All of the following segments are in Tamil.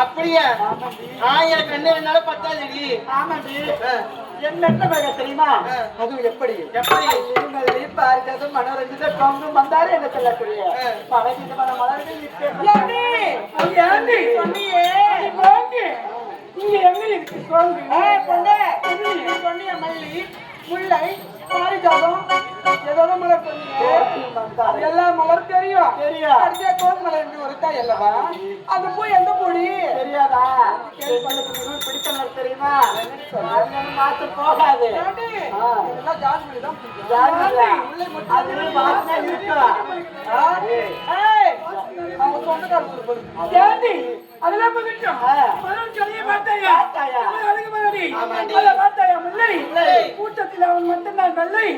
அப்படியா? ஆயிரம் கண்ணு என்னால பத்தாதடி. ஆமாடி. என்ன தெரியுமா? அது எப்படி எப்படி பாருங்க மனோரஞ்சித கொங்கு வந்தாரு என்ன சொல்லக்கூடிய பழகிட்டு மன மலர்கள் சொன்னியே இங்க எங்க இருக்கு சொன்னிய மல்லி முல்லை பாரிஜாதம் ஏதோ மலர் சொன்னீங்க. எல்லா மலர் தெரியும் தெரியும் கோமலை என்று ஒருத்தா அல்லவா? அந்த பூ எந்த பூடி தெரியாதா? பிடித்த மலர் தெரியுமா? மாத்த போகாது. கூட்டத்தில் அவன் மட்டும்தான் வெள்ளை.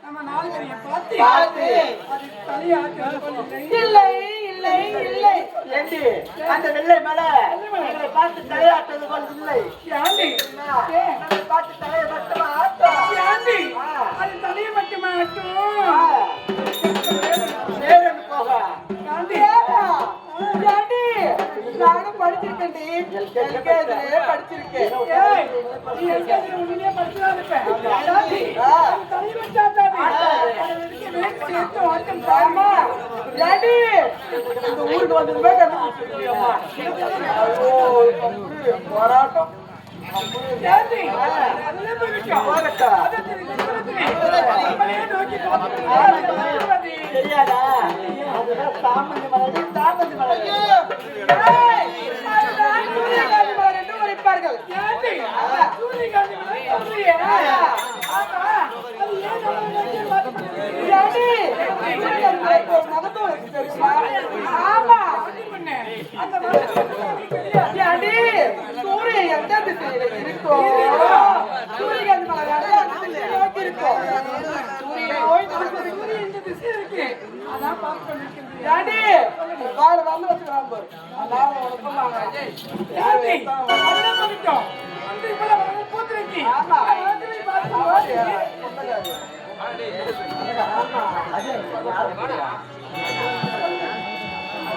நம்ம நாளைக்கு பார்த்து இல்லை இல்லை இல்லை அந்த வெள்ளை மலை பார்த்து தலையாட்டது போல் இல்லை. பார்த்து தலையை மட்டுமா அது தலையை மட்டுமா போக நானும் படிச்சிருக்கேன் படிச்சிருக்கேன். ஊருக்கு வந்ததுமே போராட்டம் தெரியாதா? சாமந்தி மலர் சாமந்தி மலர் என்று உரைப்பார்கள். சூரியன் எந்த திசையில இருக்கோ சூரியகாந்தி மலர் நோக்கி இருக்கோம். அதான் வந்து வச்சுக்கிறாங்க.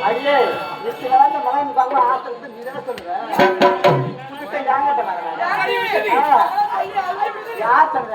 ஐயே நிச்சயமாக மகன் பார்க்க ஆசை நீதான சொல்லுவேன். யார் சொல்ற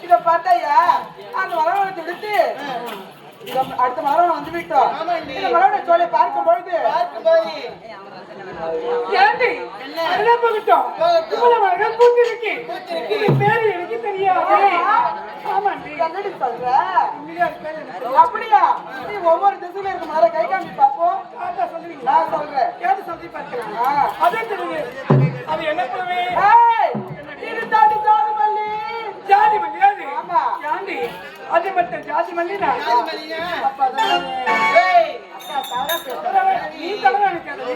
இத பார்த்தாயா அந்த மரவனை விடுத்து அடுத்த மரம் வந்து விட்டோம். இந்த மரவனை சோலை பார்க்கும் பொழுது ஏண்டி என்ன போகட்டும் இவ்வளவு அழகா பூத்திருக்கு. இது பேரு எனக்கு தெரியாது. ஆமாண்டி என்னடி சொல்ற? அப்படியா? நீ ஒவ்வொரு திசையில இருக்க மரம் கை காமி பாப்போம். சொல்றீங்க நான் சொல்றேன் கேட்டு சொல்லி பார்க்கலாம். அதே தெரியுது அது என்ன பண்ணுவே? இது தாண்டி ஜாதி மல்லி. ஜாதி மல்லி அது? ஆமா. ஏண்டி அது மட்டும் ஜாதி மல்லினா? ஜாதி மல்லியா? அப்பா தான். ஏய் அப்பா தாரா பேசுற. நீ தவறா நினைக்காதே.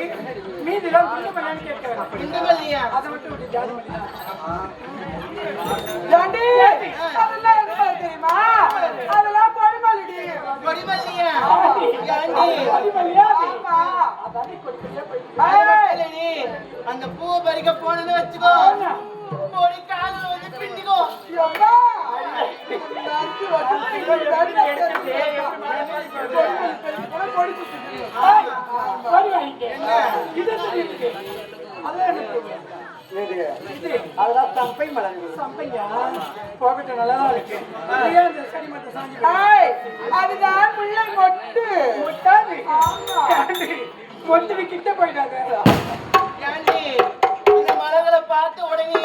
மீதிலாம் குண்டு மல்லின்னு கேட்கறேன். குண்டு மல்லியா? அத மட்டும் விட்டு ஜாதி மல்லியா? ஜாண்டி அதெல்லாம் என்ன தெரியுமா? அதெல்லாம் கொடி மல்லிடி. கொடி மல்லியா? ஜாண்டி கொடி மல்லியா? ஆமா. அதானே கொடி மல்லியா போய். ஏய் அந்த பூ பறிக்க போனேன்னு வெச்சுக்கோ. போடி கால்ல வந்து பிண்டிக்கோ. அம்மா நாக்கு வந்து அதெல்லாம் சம்பை மலர். சம்பையா போகட்டும் நல்லதா இருக்கு. அதுதான் முல்லை மொட்டு. மொட்டாது மொட்டு கிட்ட போயிட்டாங்க. இந்த மலர்களை பார்த்த உடனே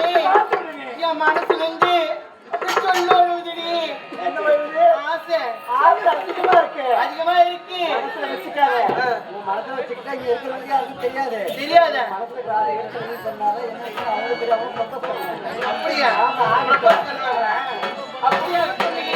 என் மனசுல இருந்து சொல்ல வருவதுடி. என்ன வருது? ஆசை. ஆசை அதிகமா இருக்கு. அதிகமா இருக்கு. மனசுல வச்சுக்காத. உன் மனசுல வச்சுக்கிட்டா இங்க இருக்கிறவங்க யாருக்கும் தெரியாது. தெரியாது. மனசுல யாரு இருக்கிறது சொன்னாலும் என்ன அவங்க தெரியாம பத்த போறாங்க. அப்படியா? ஆமா ஆமா சொல்றாங்க. அப்படியா சொல்லி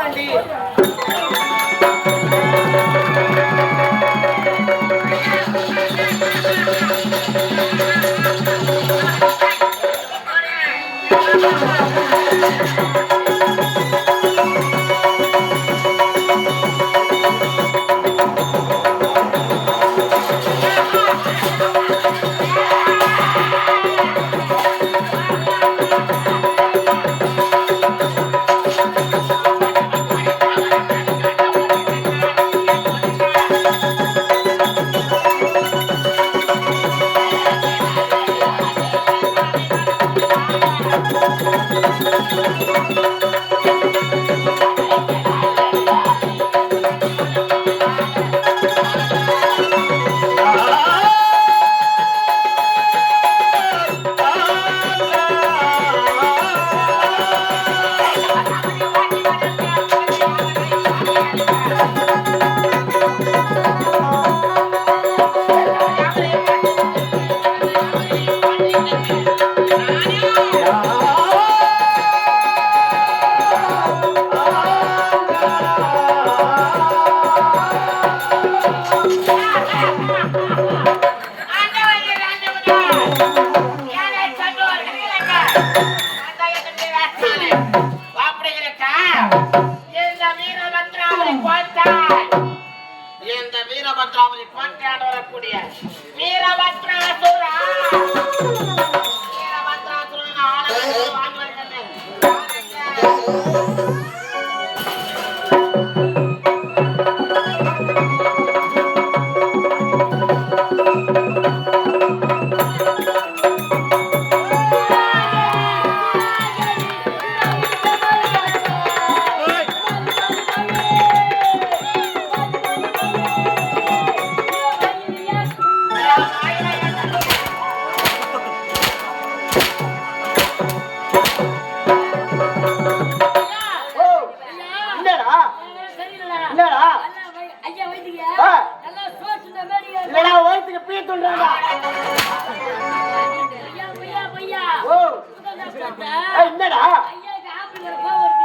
போறேன்டி. வீரபத்ராவதி கோட்டையாண்டு வரக்கூடிய வீரபத்ராசுரா வீரபத்ராசுரன் ஆளை வாங்கி வருகின்றேன்.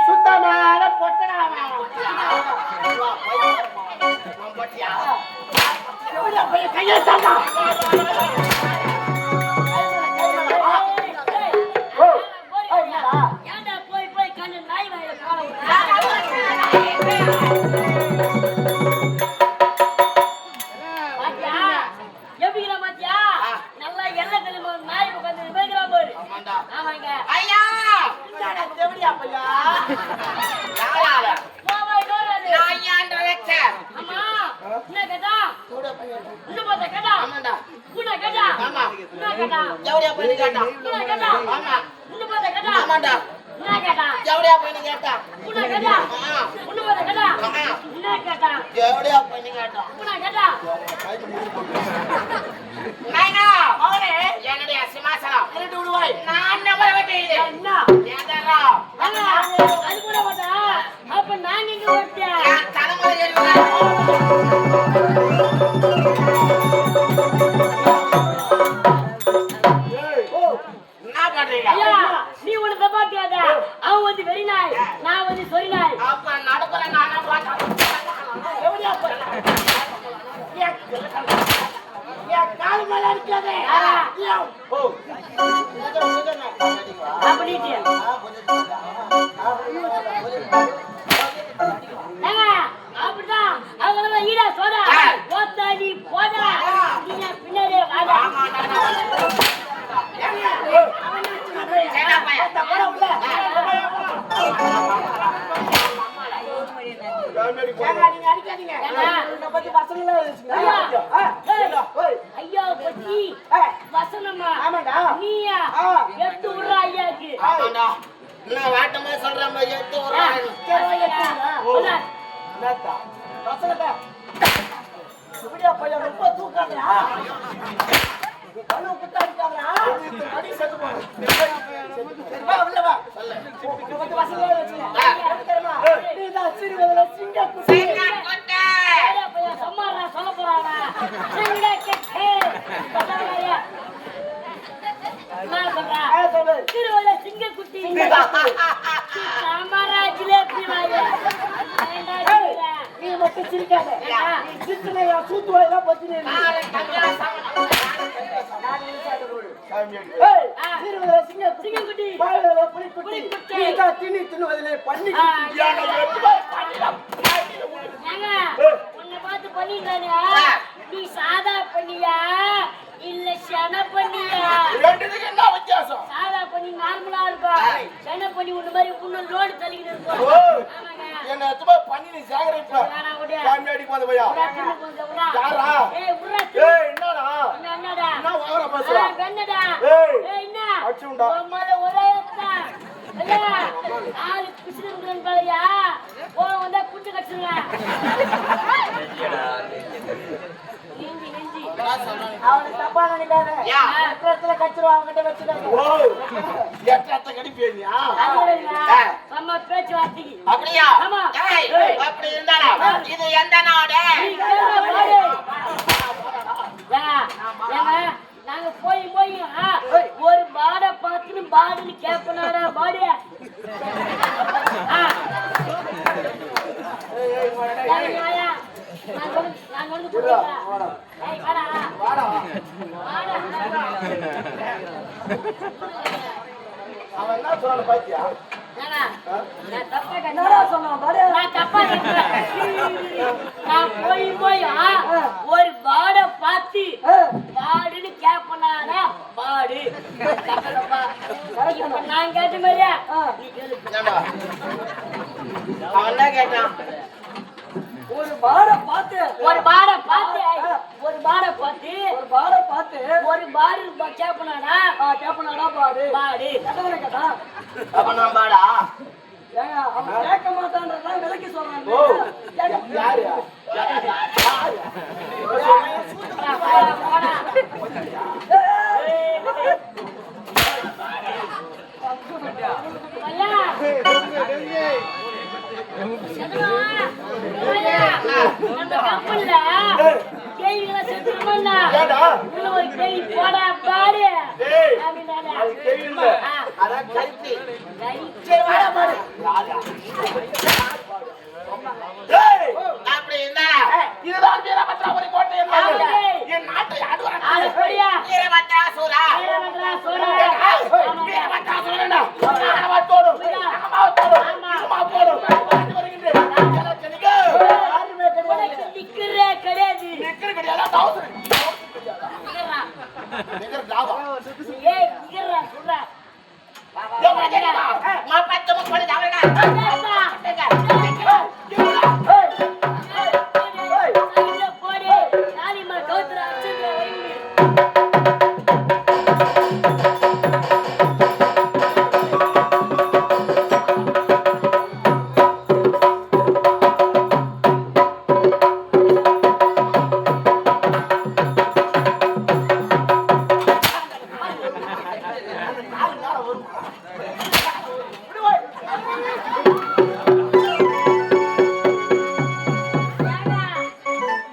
சுத்தமான பொட்டனா கையை என்னுடைய சிமாசனம் நான் நம்பர் வெட்டேன். அப்ப நான் இங்க ஓட்டேன் தலைமுறை என்ன பண்றீங்க? நீ ஒண்ணு தப்பாட்டியாத. அவன் வந்து வெறி நாய், நான் வந்து சொறி நாய். அப்ப நடுப்புற நானா பார்த்தேன். கால் மேல அடிக்காதே. அப்படியே அப்படிதான் அவங்க ஈடா சோதா போத்தாடி போதா நீ பின்னாடியே வாடா. ஐயா பத்தி வசனமா நீயா எட்டு விடுற ஐயாக்கு வாட்டமா சொல்ற மாதிரி எடுத்து ரொம்ப தூக்காதா சொல்ல போறானா திருவள்ள சிங்கக்குட்டி சாமராஜிலே சிரிக்காத. நீ சிரிச்சுனா என் சூத்து வாயெல்லாம் பத்தினே நீ. நாளைக்கு கல்யாணம் சாப்பிடணும். நான் நினைச்சாத போடு. சாமியாடி. ஏய், சீருவல சிங்கக்குட்டி, பாயல புலிக்குட்டி. நீங்க தின்னுவதிலே பண்ணி குட்டி. ஏங்க, உன்னை பார்த்து பண்ணிட்டானே, நீ சாதா பண்ணியா இல்ல சென பண்ணியா? ரெண்டுத்துக்கு என்ன வித்தியாசம்? சாதா பண்ணி நார்மலா இருக்கும், சென பண்ணி உன்ன மாதிரி புண்ணு லோடு தள்ளிக்கிட்டு இருக்கும். ஓ, ஆமாங்க. என்ன எத்துமா பண்ணி நீ சேகரிப்ப. வேணா விடு. சாமியாடி போத பையா. உடா தின்னு போங்க, உடா. யாரா? ஏய், உடா ஏய், என்னடா? என்னடா? என்ன வாங்கற பேசுற? வெண்ணடா. ஏய், ஏய், என்ன? அடிச்சுண்டா. உம்மால ஒரே எத்தா. இல்ல, ஆளு பிசிறுங்கறன் பாரியா? ஓ, வந்தா குட்டு கட்டுங்க. நெஞ்சி. அவனை தப்பா நினைக்காத. யா. இடத்துல கச்சிரும் அவங்கிட்ட வச்சுக்காத. ஓ, எட்டத்த கடிப்பேனியா? அதுல நம்ம பேச்சு வார்த்தைக்கு. அப்படியா? ஆமா. ஏய், அப்படி இருந்தாடா. இது எந்த நாடு? நீ கேளுடா, பாரு. ஏங்க, நாங்க போய் ஒரு பாட பார்த்துன்னு பாடுன்னு கேட்பனாடா பாடு. நான் வந்து கொடுக்குறேன். ஏய், வாடா. வாடா. அவன் என்ன சொல்றான்னு பாத்தியா? ஏங்க, நான் தப்பா என்னடா சொன்னான் பாரு. நான் தப்பா கேட்கிறேன். நான் போய் ஒரு பாட பார்த்து பாடுன்னு கேட்பனாடா பாடு. இப்ப நான் கேட்ட மாதிரியா நீ கேளு. என்னடா? அவன் என்ன கேட்டான்? ஒரு பாட பார்த்து ஒரு பாட பார்த்து ஒரு பாட பார்த்து ஒரு பாட பார்த்து ஒரு பாடு கேட்பனாடா கேப்பனாடா பாடு. பாடு. கேட்டவனே கேட்டா. அப்ப நான் பாடா? ஏங்க, அவன் கேட்க மாட்டான்றதான் விலக்கி சொல்றான். ஓ, யாரு? போடா, போடா. ஐயா, நம்ம கப்பல்ல கேள்விகளை செத்துருமாண்ணா. ஏடா? உள்ள ஒரு கேள்வி போடா பாடு ஏய், அப்படின்னாடா. அது கேள்வி. அதான் கருத்து. சரி, வாடா பாடு. ஏய், அப்படி இருந்தாடா. இதுதான் வீரபத்ராபுரி கோட்டை என்பது. என் நாட்டை ஆடுவான். அப்படியா? வீரபத்ராசுரா. வீரபத்ராசுரா. வீரபத்ராசுரனா? நாமத்தோடு, நாமத்தோடு, நாமத்தோடு. பாட்டு வருகின்றேன். ஜனஜனிகா. உனக்கு நிக்கிறே கிடையாது. நிக்கிற கிடையாதா? டவுசர். நிக்கிறா. நிக்கிற டாவா. ஏய், நிக்கிறா, சொல்றா. ஏமா ஜனமா? மாப்பத்து முப்பது தாவரங்க. போடு. நாளிமா கௌதர அச்சந்திர வைங்க.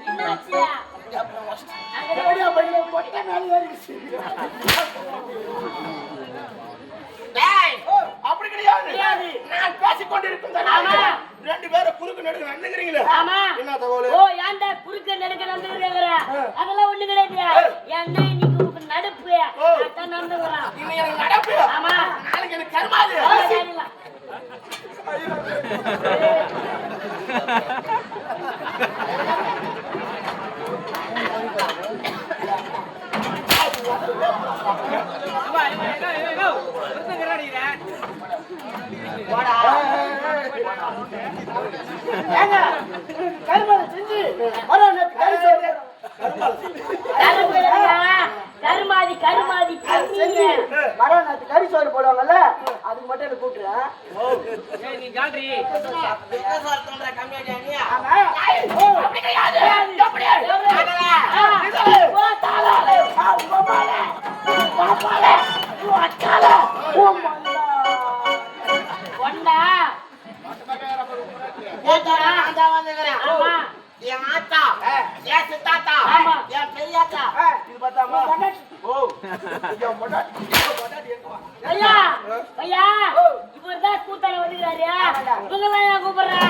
என்னாச்சியா? டேய், அப்படி கிடையாது. கிடையாது. நான் பேசிக் கொண்டிருக்கும் ஆமா. ரெண்டு பேரும் குறுக்கு நடுக்கு நடந்துக்கிறீங்களே. ஆமா. என்ன தகவல்? ஓ, ஏன்டா குறுக்க நடுக்க நடந்துக்கிறேங்கற? அதெல்லாம் ஒண்ணு கிடையாது. என்ன இன்னைக்கு உனக்கு நடுப்பு அதான் நடந்துக்கிறான். இன்னைக்கு எனக்கு நடப்பு. ஆமா. நாளைக்கு எனக்கு கர்மாது. சரிங்களா? ஏங்க, கருமாலை செஞ்சு வரோம் நேத்து கறி சோறு. கருமாதி கருமாதி செஞ்சு வரோம் நேத்து கறி சோறு போடுவாங்கல்ல, அதுக்கு மட்டும் என்ன கூப்பிட்டுறேன். பிசினஸ் வரதுன்ற கம்மியா நீ? ஆமா. அப்படி கிடையாது. எப்படி? ஒண்டா ஆமா. என் ஆத்தா, என் சித்தாத்தா, ஆமா. என் பெரியாத்தா. இது பார்த்தாமா? ஓ, என் பொண்டாட்டி எங்க வா? ஐயா ஐயா இவர்தான் கூத்தாட வந்துக்கிறாரு. இவங்கெல்லாம் ஏன் கூப்பிடுறா?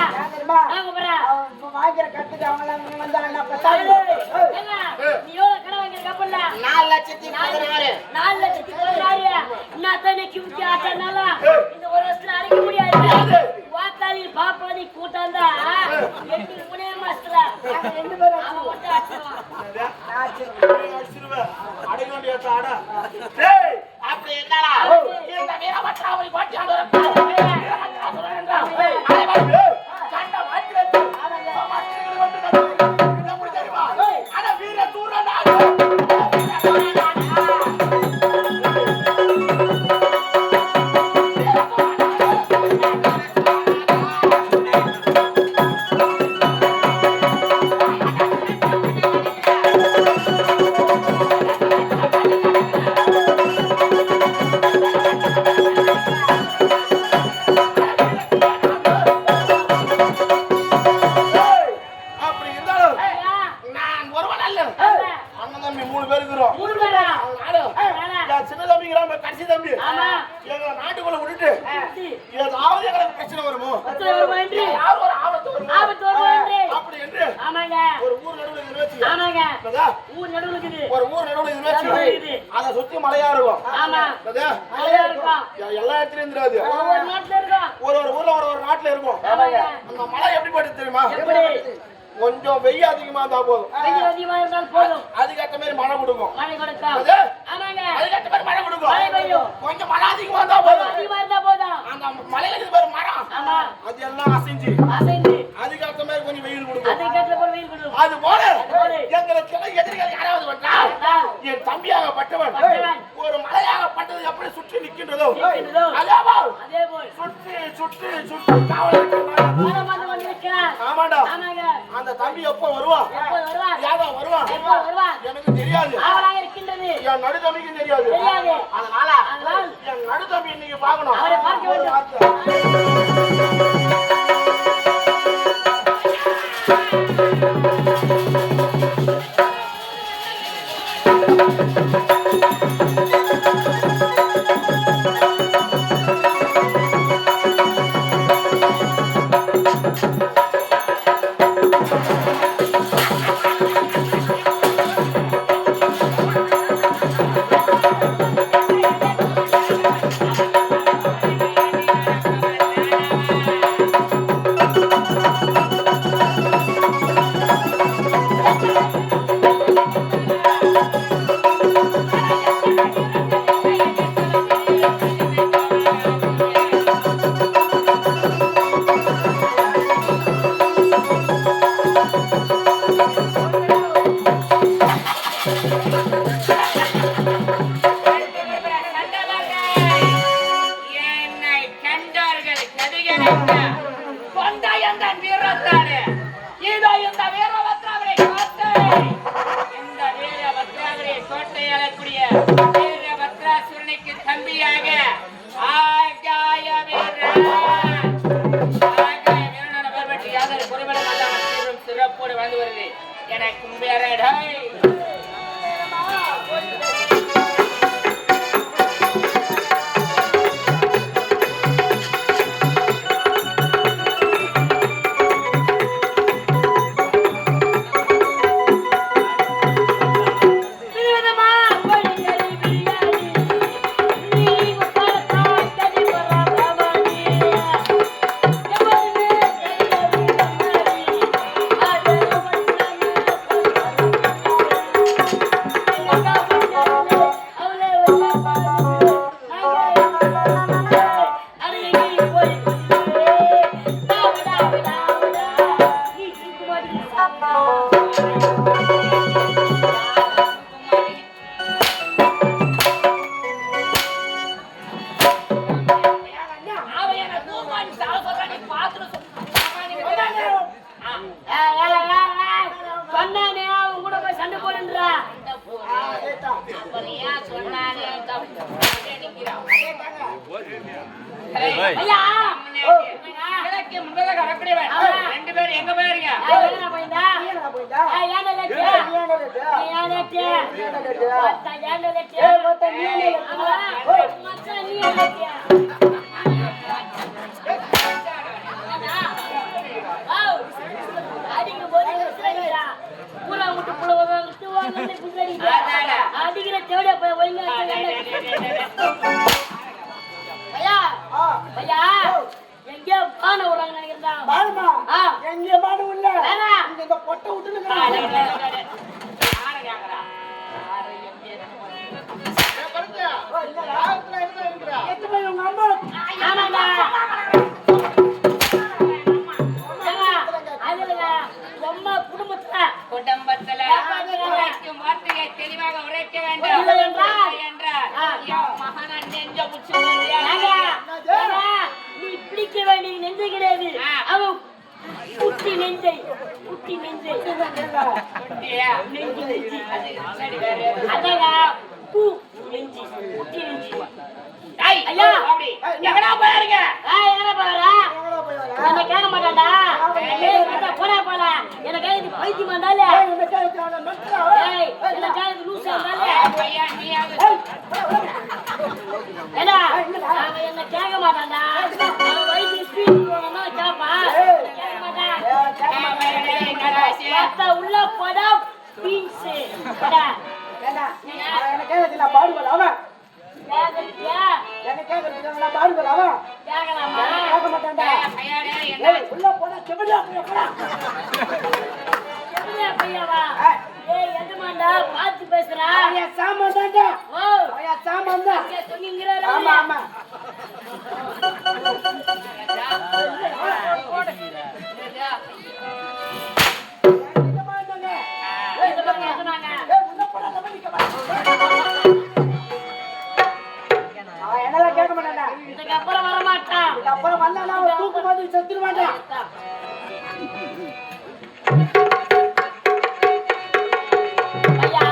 ஏம்மா, நான் கூப்பிடுறேன். அவன் இப்ப வாங்கிற கட்டுக்கு அவங்கெல்லாம் இங்க வந்தாங்கன்னா அப்ப ஏங்க, சாப்பிடு. நீ எவ்வளவு கடை வாங்கியிருக்கப்பல்ல? 4,16,000. 4,16,000. நான் தானே கிவுட்டி ஆட்டனால இந்த ஒரு வருஷத்துல அடிக்க முடியாது. வாத்தாளி பாப்பாதி கூட்டாந்தா 8 மாசத்துல நாங்க 2 பேரும் அவன் மட்டும் அடிச்சிருவான். நான் வச்சிருக்கேன். அடிச்சிருவேன். அடிக்க வேண்டிய ஆடா. டேய், அப்படி என்னடா? இந்த வீரபத்ராவதி கோட்டையாண்டு வரக்கூடாது. வீரபத்ராசுரன் என்றால், அதே மாதிரி, சண்டை மாத்திரத்து. மாத்திரங்கள் வந்து நடக்குது. என்ன அப்படி தெரியுமா? அட வீர சூரனாக. அப்படி இருந்தாலும் ஐயா, நான் ஒருவன் அல்ல. ஆமா. அண்ணன் தம்பி 3 பேர் இருக்கிறோம். 3 பேரா? நானு, நானா? என் சின்ன தம்பிங்கிறான், கடைசி தம்பி. ஆமா. எங்களை நாட்டுக்குள்ள விட்டுட்டு சுத்தி. ஏதாவது எங்களுக்கு பிரச்சனை வருமோ, பிரச்சனை வருமா என்று? ஏதாவது ஒரு ஆபத்து வருமோ, ஆபத்து வருமா என்று? அப்படி என்று ஆமாங்க, ஒரு ஊர் நடுவுல இருந்து வச்சு, ஆமாங்க. இப்பதா, ஊர் நடுவுல இருக்குது. ஒரு ஊர் நடுவுல இருந்து நடுவுல வச்சு, இருக்குது. அதை சுத்தி மலையா இருக்கும். ஆமா. இப்பதா, மழையா இருக்கும். எல்லா இடத்துலயும் இருந்துராது. ஒவ்வொரு நாட்டுல இருக்கும். ஒரு ஊர்ல ஒரு நாட்டுல இருக்கும். ஆமாங்க. அந்த மலை எப்படி படுது தெரியுமா? எப்படி? கொஞ்சம் வெய்ய அதிகமா இருந்தா போதும், வெயில் அதிகமா இருந்தால் போதும். அதுக்கேற்ற மாதிரி மழை கொடுக்கும். மழை கொடுக்கும். அது, ஆமாங்க. அதுக்கேற்ற மாதிரி மழை கொடுக்கும். மழை பெய்யும். கொஞ்சம் மழை அதிகமா இருந்தா போதும், அதிகமா இருந்தா போதும். அந்த மலையில இருக்கிற பாரு மரம், ஆமா. அது எல்லாம் அசைஞ்சு அசைந்து. அதுக்கேற்ற மாதிரி கொஞ்சம் வெயில் கொடுக்கும். அதை கேட்ட போல வெயில் கொடுக்கும். அது போல போல. எங்களுக்கு எதிரிகள் யாராவது வந்தால், என் தம்பியாகப்பட்டவன் பட்டவன். ஒரு மலையாகப்பட்டது எப்படி சுற்றி நிற்கின்றதோ, நிற்கின்றதோ. அதேபோல் அதேபோல் சுற்றி சுற்றி சுற்றி காவல் இருக்கிறான். மரம் வந்து இருக்கிறார். ஆமாண்டா, ஆமாங்க. அந்த தம்பி எப்போ வருவான், எப்போ வருவார்? யாரா வருவான் எப்போ வருவார்? எனக்கு தெரியாது, ஆவலாக இருக்கின்றது. என் நடு தம்பிக்கும் தெரியாது. தெரியாது. அதனால அதனால் என் நடு தம்பி இன்னைக்கு பார்க்கணும். அவரை பார்க்க ஒரு வேண்டும். வார்த்தை. என்னை கண்டார்கள் கதிகளைக்க கொண்டாயந்தன் வீரத்தானே இதோ இந்த வீரபத்ராவரை கோட்டை இந்த வீரபத்ராவரை கோட்டை அழக்கூடிய வீரபத்ராசுரனுக்கு தம்பியாக ஆகாய வீரன் ஆகாய வீரனோட பேர் பற்றி யாதொரு குறைபாடு மாட்டாமல் சிறப்போடு வாழ்ந்து வருது எனக்கு வேறடை விதவிதமா பழிகளை பிரியாணி. நீ உட்கார்ந்தா கதி பராபரமானி. எவருமே தெரியவில்லை மாறி. அதே வண்ணமே அவளே வந்த பாரு. அருகே போய் கொண்டு தாவடா விடாவடா. நீ சுக்குமாரி சாப்பிடா. அவன் என்ன தூமாடி சாவ சொல்றான் நீ பாத்துட்டு சொன்னானே அவன் கூட போய் சண்டை போடுன்றா. அப்புறம் ஏன் சொன்னானே ஐயா கிழக்கு முன்னதாக வரக்கூடியவன் ரெண்டு பேரும் எங்க போயிருங்க என்ன போயிட்டா நீ போயிட்டா? ஏன் லட்சியா நீ என்ன கேட்டியா? ஏன் லட்சியா நீ என்ன கேட்டியா? ஏன் லட்சியா மொத்தம் நீ என்ன கேட்டியா? மச்சான் நீ லட்சியா வா ஆமா ஆ. எங்க மாடு உள்ள வேணா. இங்க இந்த பொட்டை விட்டுன்னு யாரு இருக்கிறாங்க. கேக்குறா? யாரு எங்க எத்தனை பேர் உங்க அம்மா ஆமாண்டா. ஏங்க, அதுலங்க, உம்மா குடும்பத்துல குடும்பத்துல உரைக்கும் வார்த்தையை தெளிவாக உரைக்க வேண்டும். இல்லை என்றால், என்றால் ஆ. என் மகனை நெஞ்ச முச்சு ஏங்க, ஏங்க, நீ பிடிக்க வேண்டிய நெஞ்சு கிடையாது. ஆ. அவன் குட்டி நெஞ்சை, குட்டி நெஞ்சை. நெஞ்சு, நெஞ்சு. அதாங்க, பூ நெஞ்சு, குட்டி நெஞ்சு. ஐயா. எங்கடா போயிருங்க? எங்கடா போறா? எங்கடா போய் வர? என்ன கேட்க மாட்டான்டா. ஏய், அட போடா போடா. எனக்கு இது பைத்தியம் வந்தாலே. இந்த கேளுக்கு அவனை மெட்ரா. ஏய், எனக்கு இது லூசா வந்தாலே. ஐயா நீ ஏடா, அவன் என்ன கேட்க மாட்டான்டா. அவன் வயித்து ஸ்பீட் போனா கேப்பா. கேட்க மாட்டான். மத்த உள்ள போடா பீன்ஸ். போடா. ஏண்டா, அவன் என்ன கேக்குறது நான் பாடுவேன் அவன். கேக்குறியா? என்ன கேக்குறது நான் பாடுவேன் அவன். கேட்கலாமா? கேட்க மாட்டான்டா. ஏய், உள்ள போடா செவடியா போடா. எப்படியா பையாவா? ஏய், எதுமாண்டா பார்த்து பேசுறா? அவன் சாமான் தான்டா. ஓ, அவன் சாமான் தான். இங்க சொன்னீங்கறாரு. ஆமா ஆமா. இந்த மாதிரி தாங்க. இந்த பக்கம் சொன்னாங்க. ஏய், உள்ள போடா செவடிக்க வா. அவன் என்னலாம் கேட்க மாட்டான்டா. இதுக்கு அப்புறம் வர மாட்டான். அப்புறம் வந்தானா அவன் தூக்கு மாட்டி செத்துருவான்டா. ஐயா,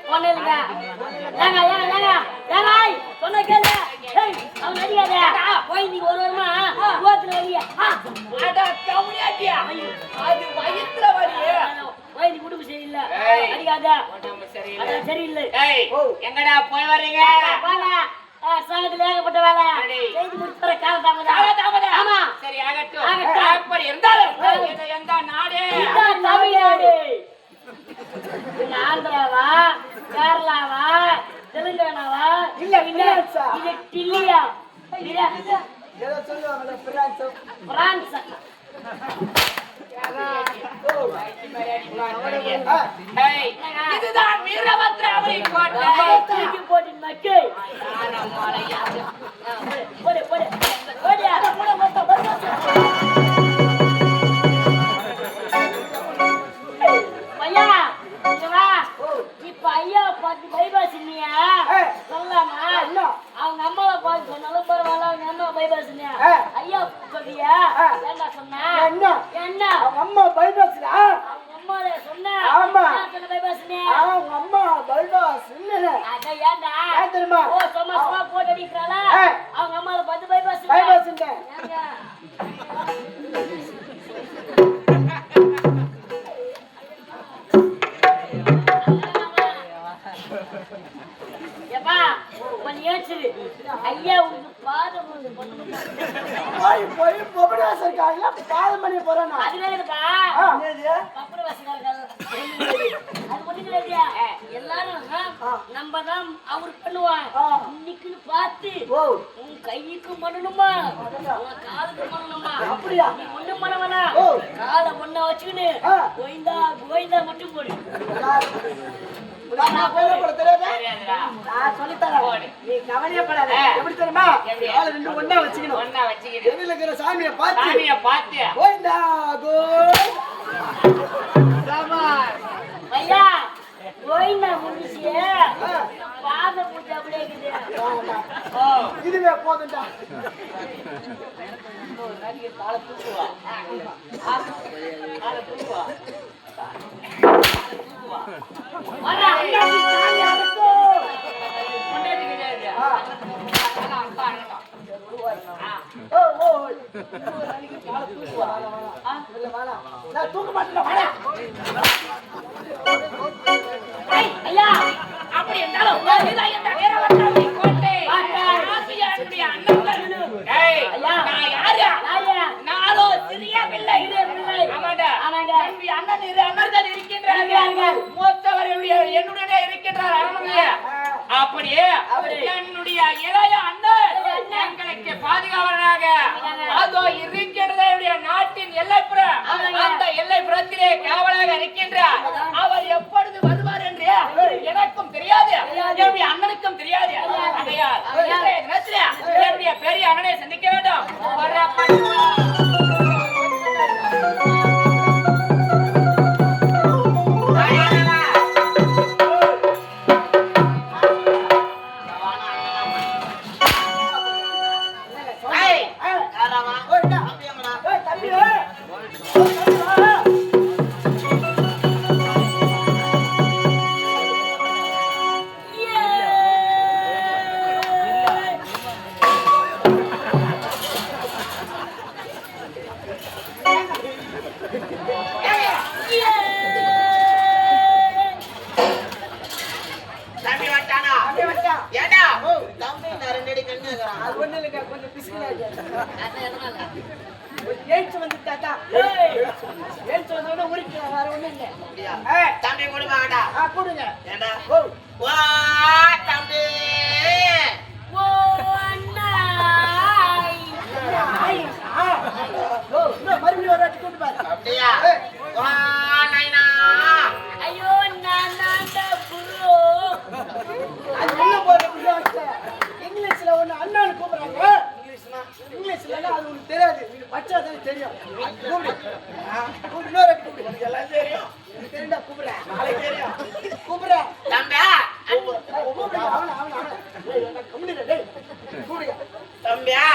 பொண்ணுங்க. ஏங்க, ஏங்க, ஏங்க, ஏங்க, சொன்ன கேளு. ஏய், அவன் அடிக்காத. போய் நீ ஒரு வாரமா ரோட்ல வலிய. அது வயிற்றுல வலியே. போய் நீ குடும்பம் சரியில்லை. ஏய். அடிக்காத. உடம்பு சரியில்லை. அதான் சரியில்லை. ஏய், எங்கடா போய் வர்றீங்க? வாங்க. சங்கத்துல ஏகப்பட்ட வேலை. அடி. செய்து முடிச்சு வர காலதாமதம். காலதாமதம். ஆமா. சரி ஆகட்டும். ஆகட்டும். அப்படி இருந்தாலும் இது எந்த நாடு? இதுதான் தமிழ்நாடு. இது ஆந்திராவா, கேரளாவா, தெலுங்கானாவா, இல்ல, பிரான்ஸா? இது டில்லியா, இது ஏதோ சொல்லுவாங்கல்ல பிரான்ஸ். பிரான்ஸ். ஏய், இதுதான் வீரபத்ராவதி கோட்டை. தூக்கி போட்டு நக்கு. போடு, போடு, போடியா. ஐயா, இங்க வா. இப்ப ஐயா பார்த்து பைபாஸ் இல்லையா? ஏய். சொல்லலாமா? என்ன? அவங்க அம்மாவை பார்த்து சொன்னாலும் பரவாயில்ல, அவங்க அம்மா பைபாஸ் இல்லையா? ஏய். ஐயா சொல்லியா? ஏண்டா சொன்னா? என்ன? என்ன? அவங்க அம்மா பைபாஸ்டா. அவங்க அம்மாவை சொன்னா? ஆமா. நான் சொன்ன பைபாஸ் இல்லையா? அவங்க அம்மா பைபாஸ் இல்ல. அதான் ஏண்டா? ஏன் தெரியுமா? ஓ, சும்மா சும்மா போட்டு அடிக்கிறாளா? ஏய். அவங்க அம்மாவை பார்த்து பைபாஸ் இல்ல. பைபாஸ் இல்ல. ஏங்க? எப்பா, கொஞ்சம் யோசிச்சிரு. ஐயா உனக்கு பாதம் பண்ணணும். போய் பொபடாஸ் இருக்காங்க பாதமணி போறானா? அது வேணுப்பா. என்னது? பப்பர வசனங்கள். அது மட்டும் கிடையாது. எல்லாரும் நம்ம தான் அவருக்கு பண்ணுவான். இன்னைக்குன்னு பார்த்து ஓ, உன் கைக்கு பண்ணணுமா, உன் காலுக்கு பண்ணணுமா? அப்படியா? நீ ஒண்ணும் பண்ண வேணாம். ஓ. காலை ஒண்ணா வச்சுக்கின்னு கோயிந்தா கோயிந்தா மட்டும் போடு. நான் போய் போட தெரியாதா? தெரியாதுடா. நான் சொல்லி தரேன். நீ கவலையப்படாத. எப்படி தெரியுமா? எப்படி? கால ரெண்டு ஒண்ணா வச்சுக்கணும். ஒண்ணா வச்சுக்கிட்டு எதில இருக்கிற சாமியை பார்த்து சாமியை பார்த்து கோயிந்தா கோய். ஐயா கோயிந்தா முடிச்சு பாத பூஜை அப்படியே இருக்குது. இதுவே போதும்டா. வரா. கொண்டாடி கிடையாது. அதெல்லாம் அப்பா அண்ணன். ஓ ஓ இல்ல வாடா. நான் தூக்க மாட்டேன் வாடா. ஐயா அப்படி இருந்தாலும் இதுதான் இந்த வீரபத்ராவதி கோட்டை. ஆசியாருடைய அண்ணன். ஏய், நான் யாரு? ஐயா நானோ சிறிய பிள்ளை. சிறிய பிள்ளை. ஆமாடா. ஆமாங்க. தம்பி அண்ணன் இரு அண்ணர்கள் இருக்கின்றார்கள். இருக்காங்க. இருக்கின்றார் அரண்மனையிலே. அப்படியே என்னுடைய இளைய அண்ணன் எங்களுக்கு பாதுகாவலனாக அதோ இருக்கின்றது என்னுடைய நாட்டின் எல்லைப்புறம். அந்த எல்லைப்புறத்திலே காவலாக இருக்கின்றார். அவர் எப்பொழுது வருவார் என்று எனக்கும் தெரியாது, என்னுடைய அண்ணனுக்கும் தெரியாது. ஆகையால் இன்றைய தினத்திலே என்னுடைய பெரிய அண்ணனை சந்திக்க வேண்டும். தம்பி கொடுமாடா கொடுங்க. தம்பி மறுபடியும் ஒரு கூட்டு பாரு. அப்படியா? ஐயோ இங்கிலீஷ்ல ஒண்ணு அண்ணான்னு கூப்பிடுறாங்க. இங்கிலீஷ்ல அது உனக்கு தெரியாது, நீங்க பச்சை தான் தெரியும். இன்னொரு கூப்பிடு, எல்லாம் தெரியும். தெரியுண்டா கூப்பிடுறேன், நாளைக்கு தெரியும். கூப்பிடுறேன் தம்பி தம்பியா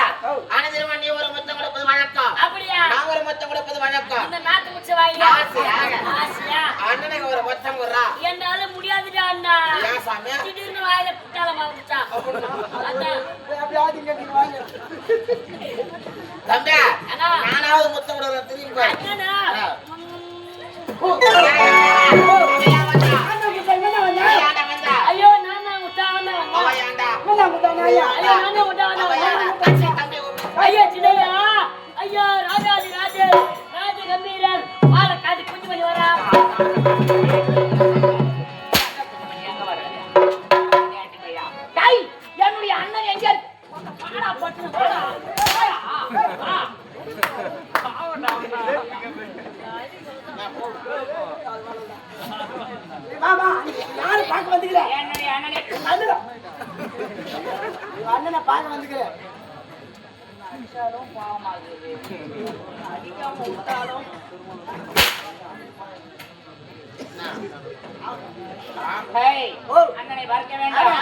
அனதிரமா நீ ஒரு முத்தம் கொடுப்பது வழக்கம். அப்படியா? நான் ஒரு முத்தம் கொடுப்பது வழக்கம். இந்த நாட்டு முச்ச வாயில ஆசையா அண்ணனுக்கு ஒரு முத்தம் கொடுறா. என்னால முடியாதுடா அண்ணா. ஏன் சாமி? திடீர்னு வாயில புட்டால வந்துச்சா. அப்படி ஆதிங்க நீ வாங்க. தம்பி நானாவது முத்தம் கொடுறேன் திரும்பி பாரு. அண்ணா ஐயோ நானா முட்டானா ஐயோ சின்னையா ஐயோ ராஜாதி ராஜே ராஜ கம்பீரன் வாழ காட்டி குஞ்சு பண்ணி வரா. என்னுடைய அண்ணன் எங்க பாடா பட்டு பாடா யாரு பார்க்க வந்துக்கிறேன்? என்னுடைய அண்ணனே அண்ணனை பார்க்க வந்துக்கிறேன். அடிச்சாலும் பாவமாகுது, அடிக்காம விட்டாலும் அண்ணனை பார்க்க வேண்டாம்.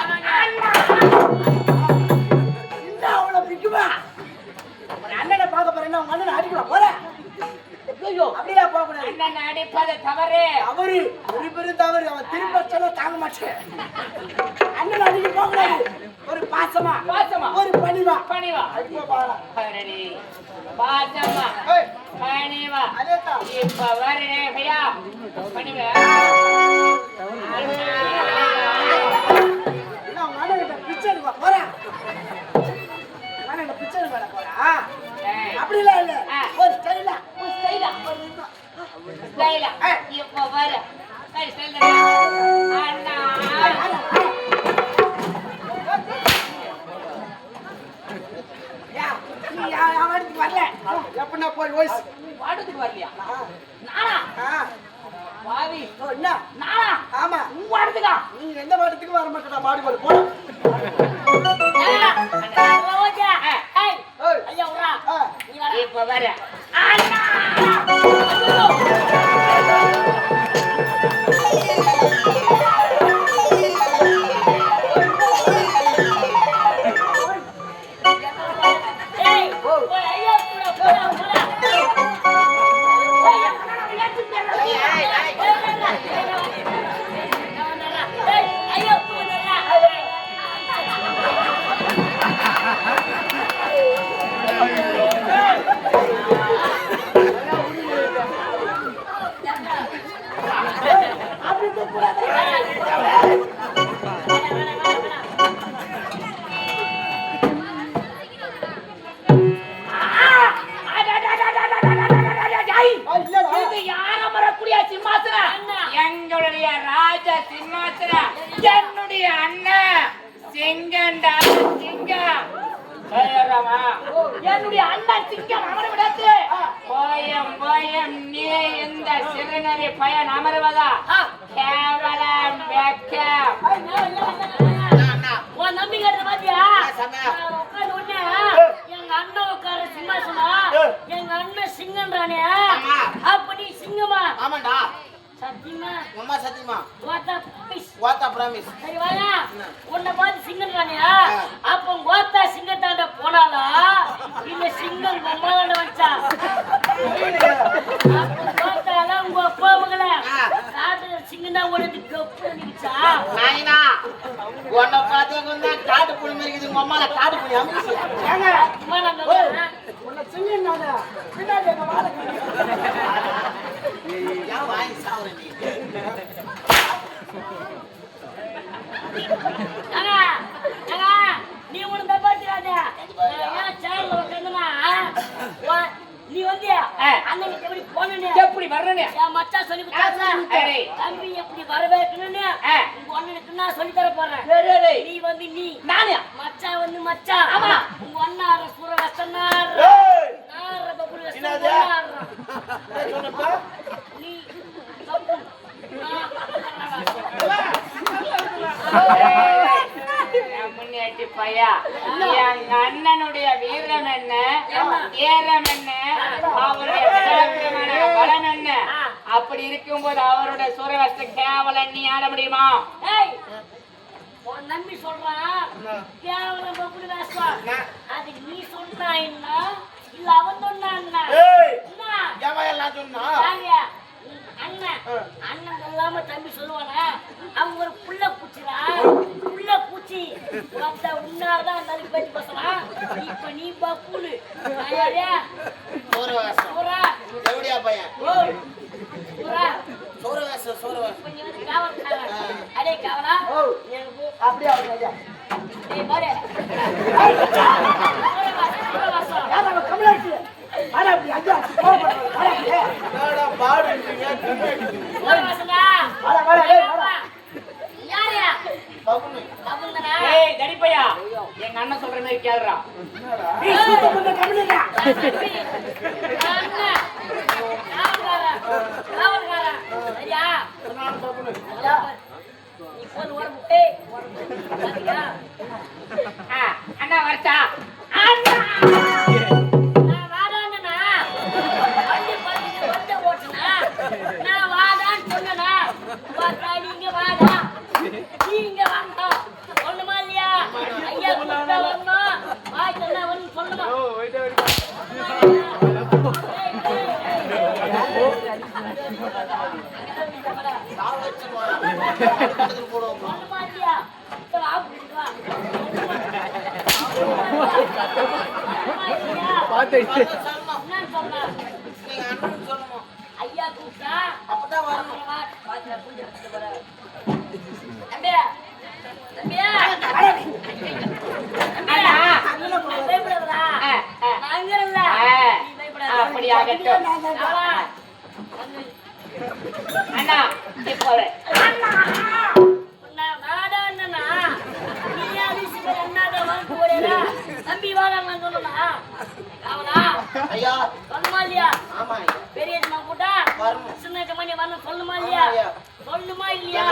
அவ்வளவு பிடிக்குமா? அண்ணனை பார்க்க போறேன்னா உங்க அண்ணனை அடிக்கலாம் போற. அப்படியா போக கூடாது. அண்ணன் அடிப்பது தவறு. அவரு ஒரு பெரும் தவறு. அவன் திரும்ப சொல்ல தாங்க மாட்டேன். அண்ணன் அடிக்க போக கூடாது. ஒரு பாசமா ஒரு பணிவா பணிவா பாசமா பணிவா அதேதான். இப்ப வரேன் பையா பணிவா. உங்க அண்ணன் கிட்ட பிச்சை எடுக்க போறேன். அண்ணன் பிச்சை எடுக்க போறா. அப்படிலாம் இல்ல, ஒரு ஸ்டைலா ஸ்டைலா இப்ப வர ஸ்டைல் அண்ணா வரல. எப்படின்னா போய் வாய்ஸ் வாடத்துக்கு வரலையா? நானா பாவி என்ன? நானா? ஆமா, உன் வாடத்துக்கா? நீ எந்த வாடத்துக்கு வர மாட்டேடா. மாடி போடு போடு. ஐயா உரா நீ வர இப்ப வர அண்ணா சிம்மாசனம் என்னுடைய அண்ணன் சிங்கண்டா சிங்கம். ஏறாமா? என்னுடைய அண்ணன் சிங்கம் அமர விடாது. போயம் போயம் நீ இந்த சிறுநரி பயன் அமருவதா? கேவலம் வெக்கம். உன் நம்பிக்கை பாத்தியா? உட்காந்து உடனே எங்க அண்ணன் உட்கார சிம்மாசனம், எங்க அண்ணன் சிங்கன்றானே, அப்ப நீ சிங்கமா? ஆமாண்டா. சத்தியமா? அம்மா சத்தியமா. வாத்தா ப்ராமிஸ். சரி வாயா, உன்னை பார்த்து சிங்கன்றானே, அப்ப கோத்தா சிங்கத்தாண்ட போனாலா இல்ல சிங்கம் பொம்மாண்ட வச்சா? கோத்தால உங்க அப்பா மகள காட்டுல சிங்கம் தான் உனக்கு கப்பு நிச்சா. நாயினா உன்னை பார்த்தா காட்டு புலி மாதிரி இருக்குது. உங்க அம்மால காட்டு புலி அமிச்சு உன்னை சிங்கம் நானே பின்னாடி எங்க வாழ ஏன் வாங்கி சாவுற நீ? நீ உனக்கு தப்பாத்திராத. ஏன் சேர்ல உட்காந்துனா நீ வந்து அண்ணனுக்கு எப்படி போனே எப்படி வர்றனே என் மச்சான் சொல்லி கொடுத்தாங்க. தம்பி எப்படி வரவேற்கணும்னு உங்க அண்ணனுக்கு நான் சொல்லி தர போறேன். நீ வந்து நீ நானே மச்சான் வந்து மச்சான். ஆமா உங்க அண்ணா சூர கஷ்டனார் பப்புல நீ முன்னாடி பையா எங்க அண்ணனுடைய வீரம் என்ன ஏரம் என்ன அவருடைய பலன் என்ன? அப்படி இருக்கும்போது அவருடைய சூரவஸ்த கேவலம் நீ ஆட முடியுமா? நம்பி சொல்றான் கேவலம் பப்புல வேஷம். அது நீ சொன்னா என்ன இல்ல அவன் சொன்னா என்ன? அண்ணன் அண்ணன் சொல்லாம தம்பி சொல்லுவானா? அவங்க ஒரு புள்ள பூச்சிடா, புள்ள பூச்சி அந்த உன்னாதான் நலுக்கு பத்தி பேசலாம். இப்ப நீ பப்புலு எப்படியா பையன்? அடே காவலா அப்படியே அவங்க கமலாட்சி ஆனா அப்படி ஐயா தடிப்பையா எங்க அண்ணன் சொல்ற மாதிரி கேளுடா. அண்ணா வரச்சா ஐயா கூப்பிட்டா அப்பதான் வரணும். அப்படி ஆகட்டும் அண்ணா. இப்போ தம்பி வாங்க சொல்லலாம். ஐயா சொல்லுமா இல்லையா? ஆமா பெரிய கூட்டா சின்ன மணி வரணும் சொல்லுமா இல்லையா? சொல்லுமா இல்லையா?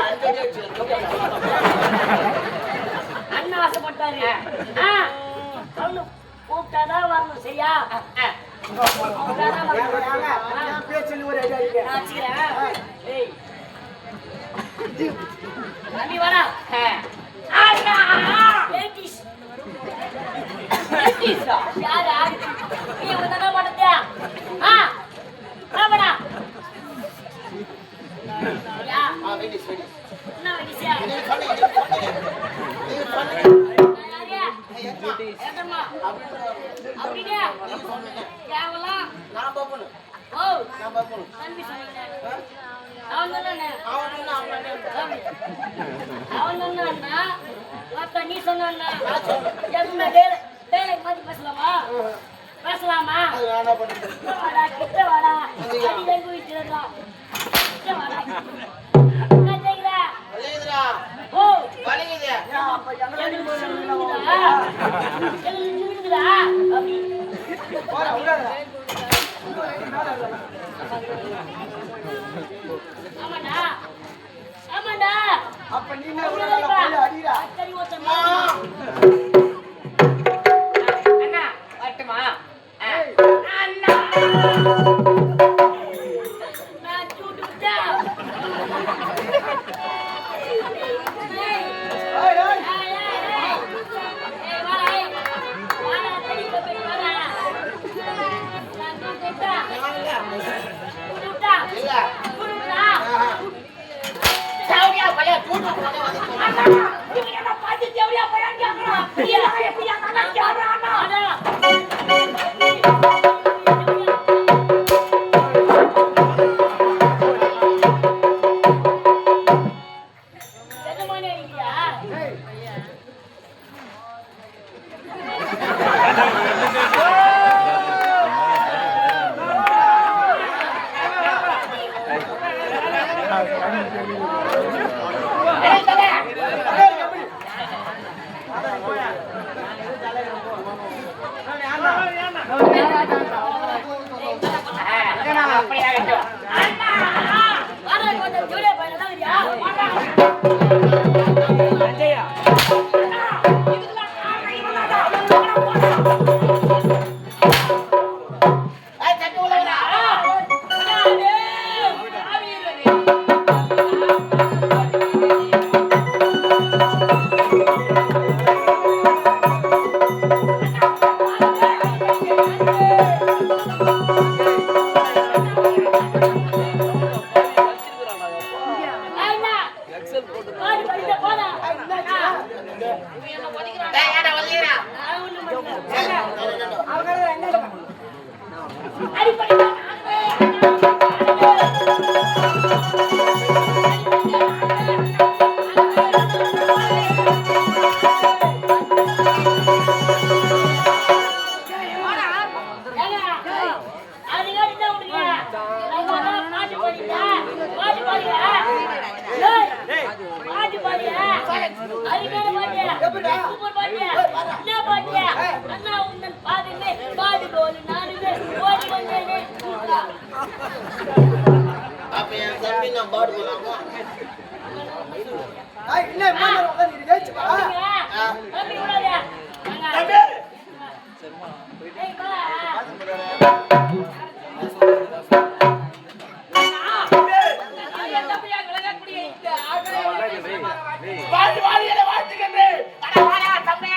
அண்ணா ஆசைப்பட்டாரு சொல்லு கூப்பிட்டாதான் வரணும். சரியா? பேச்சு ஒரு ஐடியா இருக்கு. நான் வச்சுக்கிறேன். தம்பி வாடா. அண்ணா பேட்டிஸ் பேட்டிஸா யாரா? நீ உடனே மாட்டதே. ஆமாடா. யா வெடிஸ் என்ன வெடிசியா? நீ சொன்னீங்க யாரா? ஏதம்மா அப்படியே கேவலம் நான் பாப்பணும். ஓ நான் பாப்பணும். தம்பி சொன்னே அவன் தானே அண்ணா மத்த நீ சொன்ன என்ன டேலை மாதிரி பேசலாமா? பேசலாமா? வாடா கிட்ட வாடா அடி வெங்கு விட்டுறா கிட்ட வாடா என்ன செய்யற? ஆமாடா ஆமாடா அப்ப நீ என்ன போய் அடிடா. அத்தடி ஓட்டமா அண்ணா வரட்டுமா? அண்ணா நான் சூட்டுட்டா ஏய் ஏய் ஏய் தேவையா பையன் தூட்டு அப்படியாகட்டும். தட்டி உள்ளவனா ஏடா வல்லிரா அப்ப என் தம்பி நான் பாடு போலாமா ஏய் என்ன மேல உட்கார்ந்து நீ ஏச்சு வா. வாடி வாடி என வாழ்த்துகின்றேன் அட வாடா தம்பி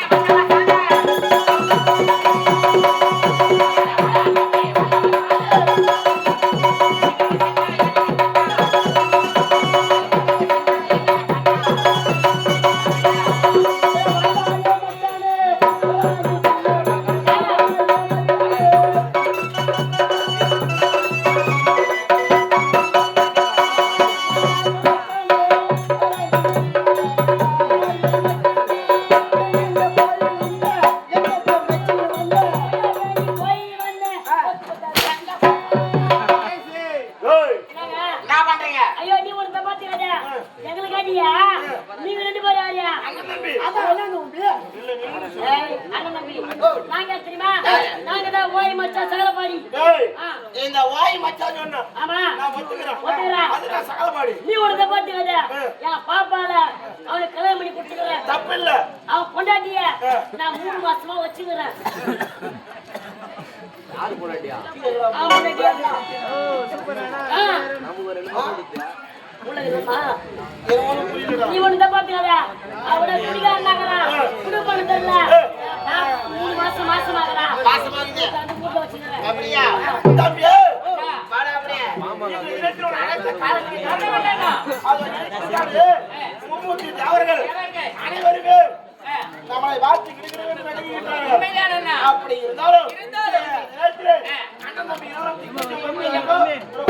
என்ன பண்றீங்க ஐயோ நீ ஒரு தப்பாத்தியாடா எங்களுக்கு அடியா நீங்க ரெண்டு பேரும் யாரியா அதான் என்ன நம்பி? ஏய் அண்ணன் தம்பி நாங்க தெரியுமா நாங்க தான் ஓய் மச்சான் சகலபாடி இந்த வாய் மச்சான் சொன்னா ஆமா நான் ஒத்துக்கிறேன் ஒத்துக்கிறேன். அதுதான் சகலபாடி நீ ஒரு தப்பாத்தியாடா என் பாப்பால அவனுக்கு கல்யாணம் பண்ணி கொடுத்துக்கிறேன் தப்பு இல்ல அவன் பொண்டாட்டிய நான் 3 மாசமா வச்சுக்கிறேன் அவன் பொண்டாட்டியா நீ ஒண்ணு தப்பாத்தியாடா அவனை குடிகாரனாகிறா குடும்பம் தெரியல 3 மாசம் மாசமாகிறா பாசமாகுது அந்த வீட்டுல வச்சுக்கிறேன் அப்படியா தம்பி வாடா அப்படியே இது இரட்டோட அழைத்த காலத்துக்கு அது நினைக்கிறாரு மும்மூர்த்தி தேவர்கள் அனைவருமே நம்மளை வாழ்த்து கிடைக்கிறேன் உண்மைதானண்ணா? அப்படி இருந்தாலும் இருந்தாலும் நேரத்திலே அண்ணன் தம்பி யாரும் திக்கு திக்கு